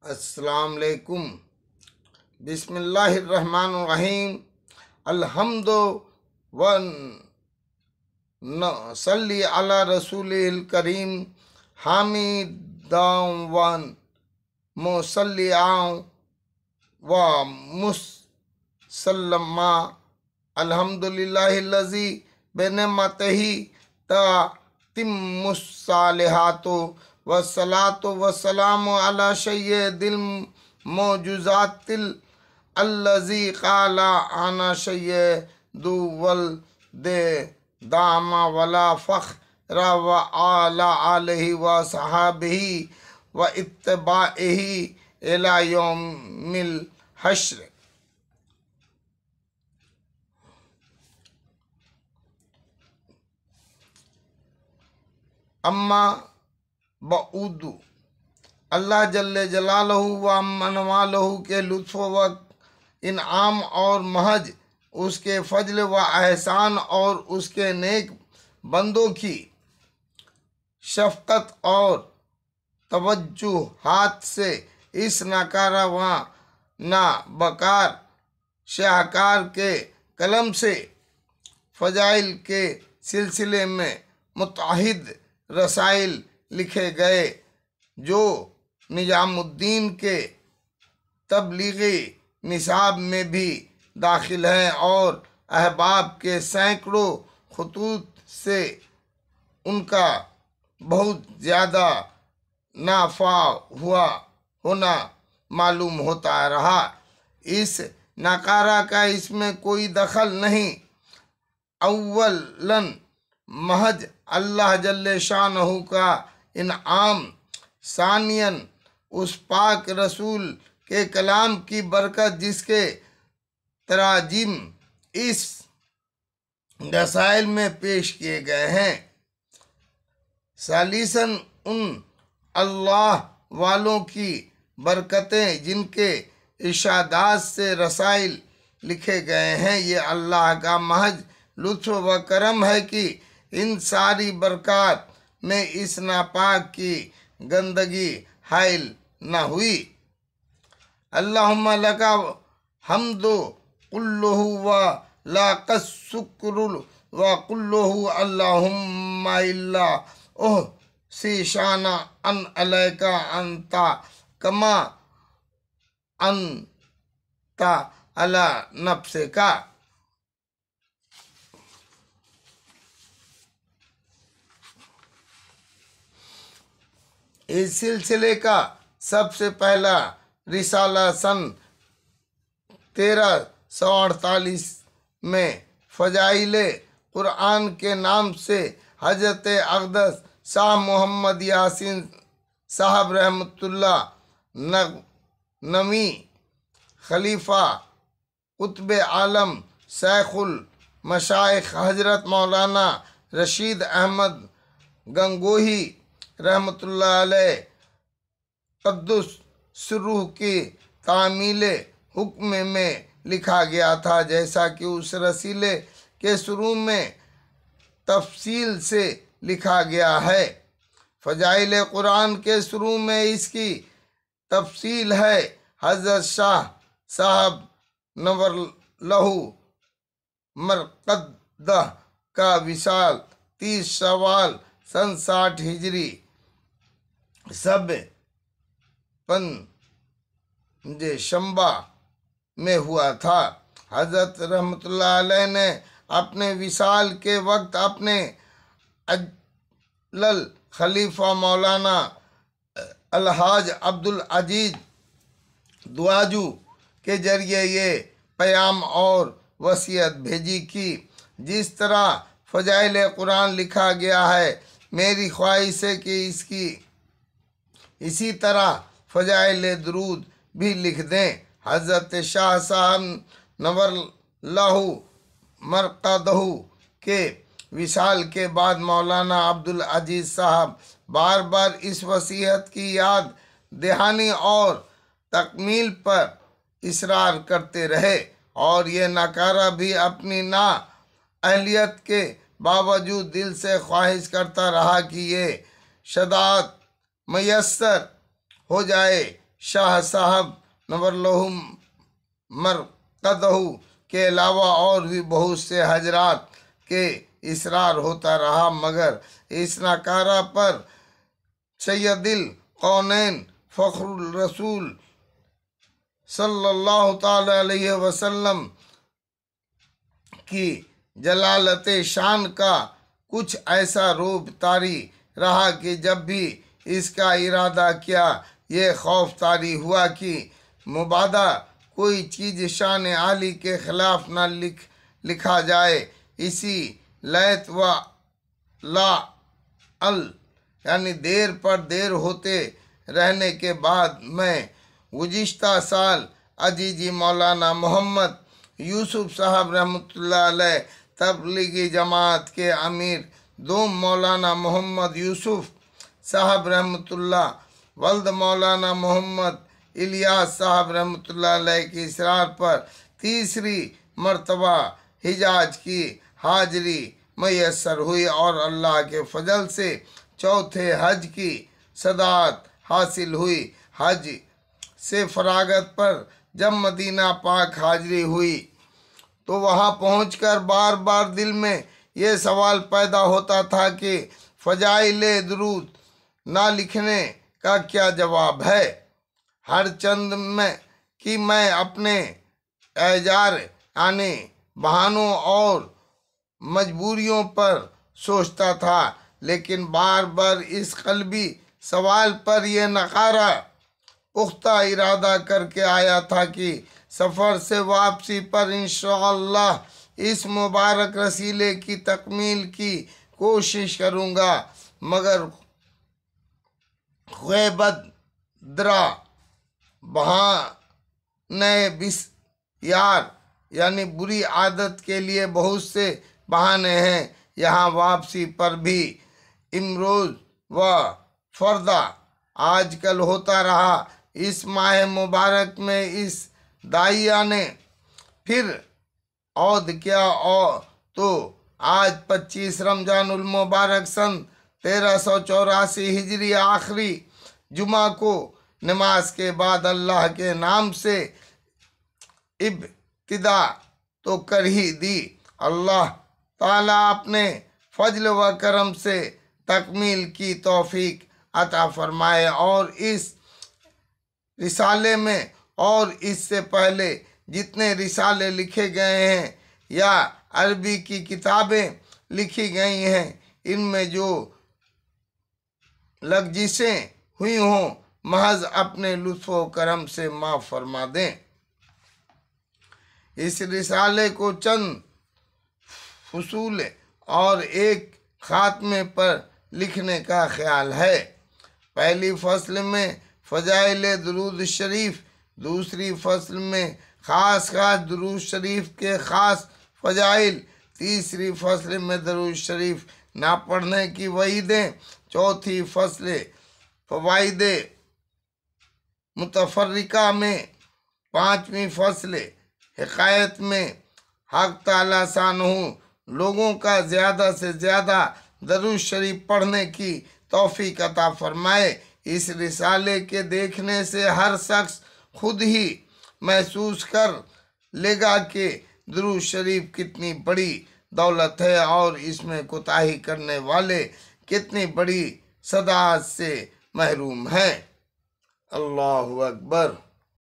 अस्सलाम वालेकुम। बिस्मिल्लाहिर्रहमानिर्रहीम। अल्हम्दु व सल्ली अला रसूलिल करीम। हामिदां वन मुसल्लियां व मुसल्लमा। अल्हम्दुलिल्लाहिल्लज़ी बिनिअमतिही ततिम्मुस्सालिहातु वस्सलातु वस्सलामु अला सय्यिदिल मौजूदातिल अल्लज़ी क़ाला अना सय्यिदु वलदे दामा वला फ़ख्र व अला आलिहि व सहाबिही व इत्तिबाइही इला यौमिल हश्र। अम्मा बऊदु। अल्लाह जल्ले जलालहू व मनवालहू के लुत्फ़ व इनाम और महज उसके फजल व एहसान और उसके नेक बंदों की शफ़क़त और तवज्जुहात से इस नाकारा व नाबकार शाहकार के कलम से फ़ज़ाइल के सिलसिले में मुतअद्दिद रसाइल लिखे गए जो निज़ामुद्दीन के तबलीगी निसाब में भी दाखिल हैं और अहबाब के सैकड़ों खतूत से उनका बहुत ज़्यादा नाफा होना मालूम होता रहा। इस नकारा का इसमें कोई दखल नहीं। अव्वलन महज अल्लाह जल्ले शानहू का इनाम, सानियन उस पाक रसूल के कलाम की बरकत जिसके तराजिम इस रसाइल में पेश किए गए हैं। सालिसन उन अल्लाह वालों की बरकतें जिनके इरशादात से रसाइल लिखे गए हैं। ये अल्लाह का महज लुत्फ़ व करम है कि इन सारी बरक़ात में इस नापाक की गंदगी हाइल न हुई। अल्लाहुम्मा लका हम्दु कुल्लुहु व लाकस शुक्रु व कुल्लुहु अल्लाहुम्मा इल्ला ओह सीशाना अन अलैका अंता कमा अंता अला नफ्सिका। इस सिलसिले का सबसे पहला रिसाला सन 1348 में फ़ज़ाइले कुरान के नाम से हज़रत अक़दस शाह मोहम्मद यासीन साहब रहमतुल्लाह नवी खलीफा कुतुब आलम शेखुल मशाइख हज़रत मौलाना रशीद अहमद गंगोही रहमतुल्लाह अलैह क़द्दुस सिर्रुहु की तामील हुक्म में लिखा गया था। जैसा कि उस रसीले के शुरू में तफसील से लिखा गया है। फ़ज़ाइल कुरान के शुरू में इसकी तफसील है। हज़रत शाह साहब नव्वरल्लाहु मरक़दह का विसाल 30 शवाल सन 60 हिजरी सब पंजशंबा में हुआ था। हज़रत रहमतुल्लाह अलैह ने अपने विसाल के वक्त अपने अजल खलीफा मौलाना अलहाज अब्दुल अजीज दुआजू के जरिए ये पैगाम और वसीयत भेजी कि जिस तरह फ़ज़ाइल कुरान लिखा गया है, मेरी ख्वाहिश है कि इसी तरह फ़ज़ाइल दुरूद भी लिख दें। हज़रत शाह साहब नव्वरल्लाहु मरक़दहू के विसाल के बाद मौलाना अब्दुल अजीज़ साहब बार बार इस वसीयत की याद दहानी और तकमील पर इसरार करते रहे और ये नकारा भी अपनी ना अहलियत के बावजूद दिल से ख्वाहिश करता रहा कि ये शदात मयस्सर हो जाए। शाह साहब नवरलहु मरकदहू के अलावा और भी बहुत से हजरात के इसरार होता रहा, मगर इस नकारा पर सैयदुल कौनैन फ़ख्रुल रसूल सल्लल्लाहु ताला अलैहि वसल्लम की जलालत शान का कुछ ऐसा रूप तारी रहा कि जब भी इसका इरादा किया, ये खौफ तारी हुआ कि मुबादा कोई चीज़ शान आली के खिलाफ न लिखा जाए। इसी लैत व ला अल यानी देर पर देर होते रहने के बाद मैं गुज़िश्ता साल अजीजी मौलाना मोहम्मद यूसुफ साहब रहमतुल्लाह अलैह तबलीगी जमात के अमीर दो मौलाना मोहम्मद यूसुफ साहब रहमतुल्लाह वल्द मौलाना मोहम्मद इलियास साहब रहमतुल्लाह अलैह के इसरार पर तीसरी मर्तबा हिजाज की हाजिरी मैसर हुई और अल्लाह के फजल से चौथे हज की सदात हासिल हुई। हज से फरागत पर जब मदीना पाक हाजिरी हुई तो वहाँ पहुंचकर बार बार दिल में ये सवाल पैदा होता था कि फ़ज़ाइल दुरूद ना लिखने का क्या जवाब है। हर चंद में कि मैं अपने एजार यानी बहानों और मजबूरियों पर सोचता था, लेकिन बार बार इस कल्बी सवाल पर यह नकारा पुख्ता इरादा करके आया था कि सफ़र से वापसी पर इंशाअल्लाह इस मुबारक रसीले की तकमील की कोशिश करूँगा, मगर ख़ैबदरा बहाने बिस यार यानी बुरी आदत के लिए बहुत से बहाने हैं। यहाँ वापसी पर भी इमरोज़ व फरदा आजकल होता रहा। इस माह मुबारक में इस दाइया ने फिर औद क्या और तो आज 25 रमजानुल मुबारक सन 1384 हिजरी आखिरी जुमा को नमाज के बाद अल्लाह के नाम से इब्तिदा तो कर ही दी। अल्लाह ताला अपने फजल व करम से तकमील की तौफीक अता फरमाए और इस रिसाले में और इससे पहले जितने रिसाले लिखे गए हैं या अरबी की किताबें लिखी गई हैं, इनमें जो लग़ज़िशें हुई हों महज अपने लुत्फ़ व करम से माफ़ फरमा दें। इस रिसाले को चंद फसूल और एक ख़ात्मे पर लिखने का ख्याल है। पहली फसल में फ़ज़ाइल दुरूद शरीफ, दूसरी फसल में ख़ास दुरूद शरीफ के ख़ास फ़ज़ाइल, तीसरी फसल में दुरूद शरीफ ना पढ़ने की वईदें, चौथी फसल फ़वाइद मुतफ़र्रिका में, पाँचवीं फसल हिकायत में हक़ ताला शानहू लोगों का ज़्यादा से ज़्यादा दुरूद शरीफ पढ़ने की तौफ़ीक अता फरमाए। इस रिसाले के देखने से हर शख्स खुद ही महसूस कर लेगा कि दुरूद शरीफ कितनी बड़ी दौलत है और इसमें कोताही करने वाले कितनी बड़ी सदात से महरूम हैं। अल्लाहु अकबर।